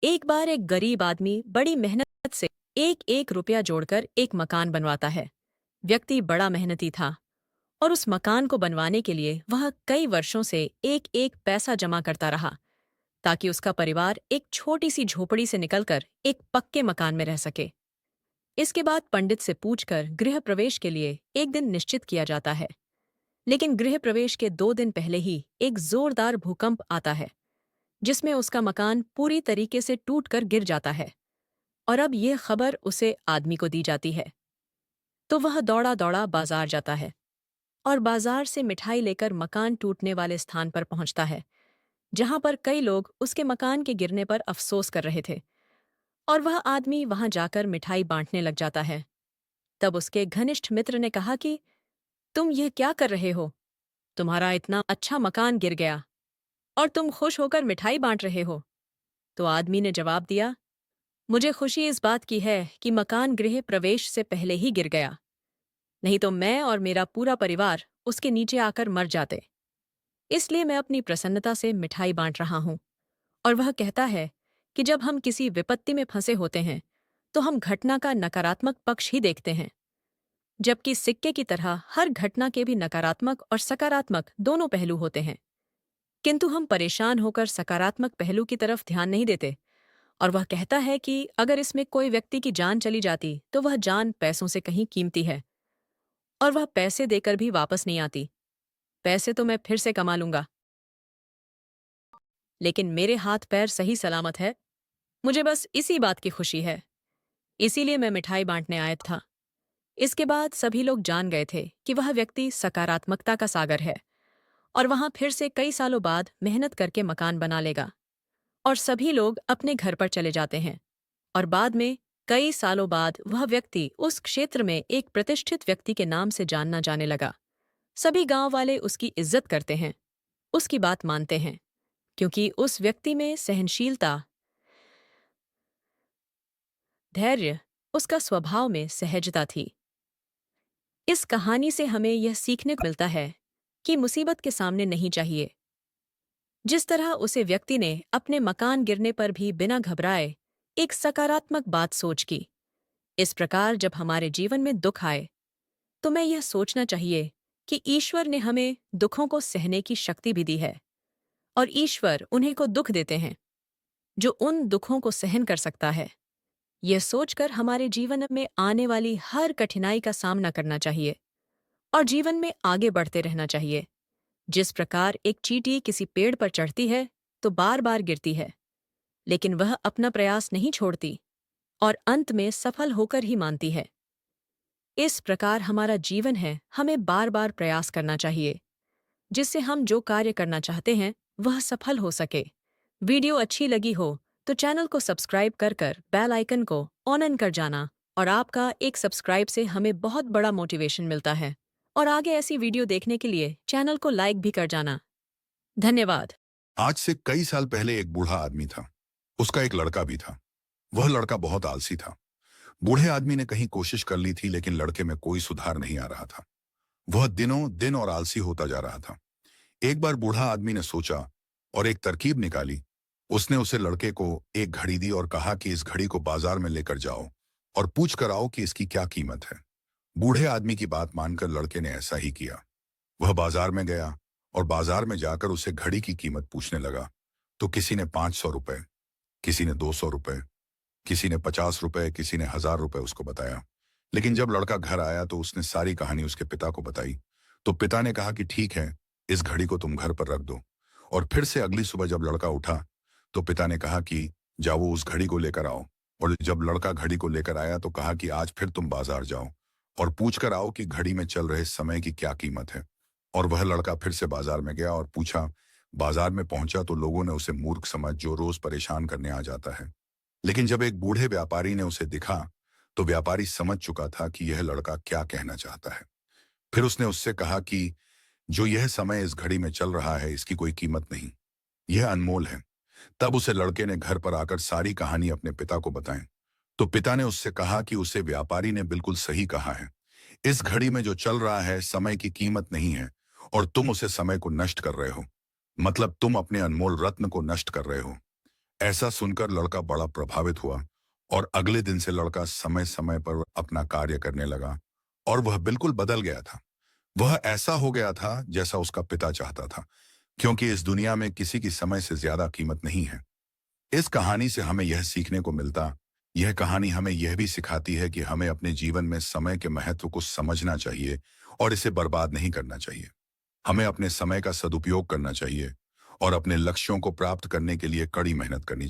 एक बार एक गरीब आदमी बड़ी मेहनत से एक एक रुपया जोड़कर एक मकान बनवाता है। व्यक्ति बड़ा मेहनती था और उस मकान को बनवाने के लिए वह कई वर्षों से एक एक पैसा जमा करता रहा ताकि उसका परिवार एक छोटी सी झोपड़ी से निकलकर एक पक्के मकान में रह सके। इसके बाद पंडित से पूछकर गृह प्रवेश के लिए एक दिन निश्चित किया जाता है। लेकिन गृह प्रवेश के 2 दिन पहले ही एक जोरदार भूकंप आता है जिसमें उसका मकान पूरी तरीके से टूटकर गिर जाता है। और अब यह खबर उसे आदमी को दी जाती है तो वह दौड़ा दौड़ा बाजार जाता है और बाजार से मिठाई लेकर मकान टूटने वाले स्थान पर पहुंचता है जहां पर कई लोग उसके मकान के गिरने पर अफसोस कर रहे थे। और वह आदमी वहां जाकर मिठाई बांटने लग जाता है। तब उसके घनिष्ठ मित्र ने कहा कि तुम यह क्या कर रहे हो? तुम्हारा इतना अच्छा मकान गिर गया और तुम खुश होकर मिठाई बांट रहे हो। तो आदमी ने जवाब दिया, मुझे खुशी इस बात की है कि मकान गृह प्रवेश से पहले ही गिर गया, नहीं तो मैं और मेरा पूरा परिवार उसके नीचे आकर मर जाते। इसलिए मैं अपनी प्रसन्नता से मिठाई बांट रहा हूं। और वह कहता है कि जब हम किसी विपत्ति में फंसे होते हैं तो हम घटना का नकारात्मक पक्ष ही देखते हैं, जबकि सिक्के की तरह हर घटना के भी नकारात्मक और सकारात्मक दोनों पहलू होते हैं। किंतु हम परेशान होकर सकारात्मक पहलू की तरफ ध्यान नहीं देते। और वह कहता है कि अगर इसमें कोई व्यक्ति की जान चली जाती तो वह जान पैसों से कहीं कीमती है और वह पैसे देकर भी वापस नहीं आती। पैसे तो मैं फिर से कमा लूंगा, लेकिन मेरे हाथ पैर सही सलामत है। मुझे बस इसी बात की खुशी है, इसीलिए मैं मिठाई बांटने आया था। इसके बाद सभी लोग जान गए थे कि वह व्यक्ति सकारात्मकता का सागर है और वहां फिर से कई सालों बाद मेहनत करके मकान बना लेगा। और सभी लोग अपने घर पर चले जाते हैं और बाद में कई सालों बाद वह व्यक्ति उस क्षेत्र में एक प्रतिष्ठित व्यक्ति के नाम से जानना जाने लगा। सभी गांव वाले उसकी इज्जत करते हैं, उसकी बात मानते हैं, क्योंकि उस व्यक्ति में सहनशीलता, धैर्य, उसका स्वभाव में सहजता थी। इस कहानी से हमें यह सीखने को मिलता है कि मुसीबत के सामने नहीं चाहिए। जिस तरह उसे व्यक्ति ने अपने मकान गिरने पर भी बिना घबराए एक सकारात्मक बात सोच की, इस प्रकार जब हमारे जीवन में दुख आए तो मैं यह सोचना चाहिए कि ईश्वर ने हमें दुखों को सहने की शक्ति भी दी है और ईश्वर उन्हें को दुख देते हैं जो उन दुखों को सहन कर सकता है। यह सोचकर हमारे जीवन में आने वाली हर कठिनाई का सामना करना चाहिए और जीवन में आगे बढ़ते रहना चाहिए। जिस प्रकार एक चींटी किसी पेड़ पर चढ़ती है तो बार बार गिरती है, लेकिन वह अपना प्रयास नहीं छोड़ती और अंत में सफल होकर ही मानती है। इस प्रकार हमारा जीवन है, हमें बार बार प्रयास करना चाहिए जिससे हम जो कार्य करना चाहते हैं वह सफल हो सके। वीडियो अच्छी लगी हो तो चैनल को सब्सक्राइब कर बेल आइकन को ऑन कर जाना। और आपका एक सब्सक्राइब से हमें बहुत बड़ा मोटिवेशन मिलता है और आगे ऐसी वीडियो देखने के लिए चैनल को लाइक भी कर जाना। धन्यवाद। आज से कई साल पहले एक बूढ़ा आदमी था। उसका एक लड़का भी था। वह लड़का बहुत आलसी था। बूढ़े आदमी ने कहीं कोशिश कर ली थी लेकिन लड़के में कोई सुधार नहीं आ रहा था। वह दिनों दिन और आलसी होता जा रहा था। एक बार बूढ़ा आदमी ने सोचा और एक तरकीब निकाली। उसने उसे लड़के को एक घड़ी दी और कहा कि इस घड़ी को बाजार में लेकर जाओ और पूछ कर आओ कि इसकी क्या कीमत है। बूढ़े आदमी की बात मानकर लड़के ने ऐसा ही किया। वह बाजार में गया और बाजार में जाकर उसे घड़ी की कीमत पूछने लगा। तो किसी ने 500 रुपए, किसी ने 200 रुपए, किसी ने 50 रुपए, किसी ने 1000 रुपए उसको बताया। लेकिन जब लड़का घर आया तो उसने सारी कहानी उसके पिता को बताई। तो पिता ने कहा कि ठीक है, इस घड़ी को तुम घर पर रख दो। और फिर से अगली सुबह जब लड़का उठा तो पिता ने कहा कि जाओ उस घड़ी को लेकर आओ। और जब लड़का घड़ी को लेकर आया तो कहा कि आज फिर तुम बाजार जाओ और पूछ कर आओ कि घड़ी में चल रहे समय की क्या कीमत है। और वह लड़का फिर से बाजार में गया और पूछा। बाजार में पहुंचा तो लोगों ने उसे मूर्ख समझ जो रोज परेशान करने आ जाता है। लेकिन जब एक बूढ़े व्यापारी ने उसे दिखा तो व्यापारी समझ चुका था कि यह लड़का क्या कहना चाहता है। फिर उसने उससे कहा कि जो यह समय इस घड़ी में चल रहा है इसकी कोई कीमत नहीं, यह अनमोल है। तब उसे लड़के ने घर पर आकर सारी कहानी अपने पिता को बताई। तो पिता ने उससे कहा कि उसे व्यापारी ने बिल्कुल सही कहा है। इस घड़ी में जो चल रहा है समय की कीमत नहीं है और तुम उसे समय को नष्ट कर रहे हो। मतलब तुम अपने अनमोल रत्न को नष्ट कर रहे हो। ऐसा सुनकर लड़का बड़ा प्रभावित हुआ और अगले दिन से लड़का समय समय पर अपना कार्य करने लगा और वह बिल्कुल बदल गया था। वह ऐसा हो गया था जैसा उसका पिता चाहता था, क्योंकि इस दुनिया में किसी की समय से ज्यादा कीमत नहीं है। इस कहानी से हमें यह सीखने को मिलता, यह कहानी हमें यह भी सिखाती है कि हमें अपने जीवन में समय के महत्व को समझना चाहिए और इसे बर्बाद नहीं करना चाहिए। हमें अपने समय का सदुपयोग करना चाहिए और अपने लक्ष्यों को प्राप्त करने के लिए कड़ी मेहनत करनी